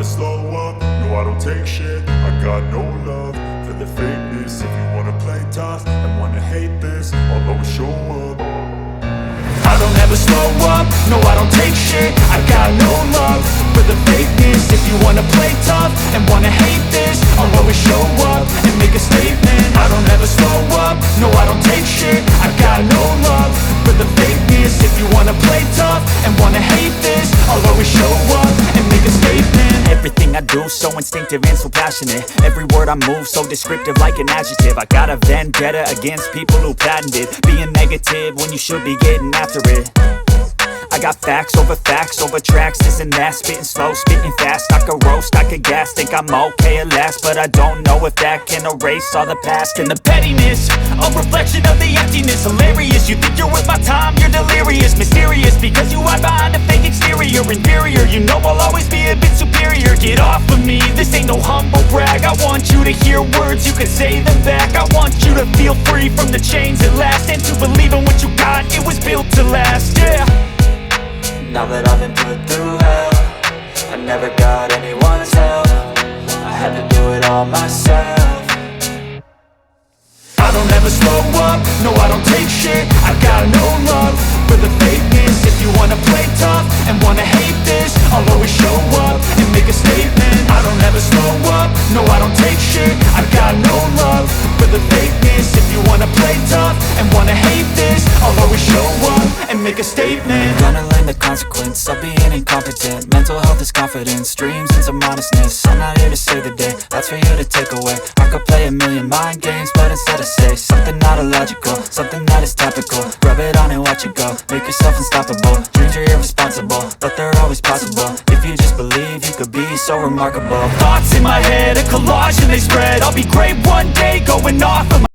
slow up, no I don't take shit. I got no love for the fakeness. If you wanna play tough and wanna hate this, I'll always show up. I don't ever slow up, no I don't take shit. I got no love for the fakeness. If you wanna play tough and wanna hate this, I'll always show up and make a statement. I don't ever slow up, no I don't take shit. I got no love for the fakeness. If you wanna play tough and wanna hate this, I'll always show up and make a statement. Everything I do so instinctive and so passionate. Every word I move so descriptive like an adjective. I got a vendetta against people who patented being negative when you should be getting after it. I got facts over tracks, this and that. Spitting slow, spitting fast, I could roast, I could gas. Think I'm okay at last, but I don't know if that can erase all the past. And the pettiness, a reflection of the emptiness. Hilarious, you think you're worth my time, you're delirious. Mysterious, because you hide behind a fake exterior. Inferior, you know I'll always be a bit superior. Get off of me, this ain't no humble brag. I want you to hear words, you can say them back. I want you to feel free from the chains at last, and to believe in what you got, it was built to last, yeah. Now that I've been put through hell, I never got anyone's help. I had to do it all myself. I don't ever slow up, no I don't take shit. I got no love for the fakeness. If you wanna play tough and wanna hate this, I'll always show up and make a statement. I don't ever slow up, no I don't take shit. I got no love for the fakeness. If you wanna play tough and wanna hate this, I'll always show up and make a statement. Gonna learn the consequence of being incompetent. Mental health is confidence, dreams and some honestness. I'm not here to save the day, that's for you to take away. I could play a million mind games, but instead I say something not illogical, something that is topical. Rub it on and watch it go, make yourself unstoppable. Dreams are irresponsible, but they're always possible. If you just believe, you could be so remarkable. Thoughts in my head, a collage and they spread. I'll be great one day, going off of my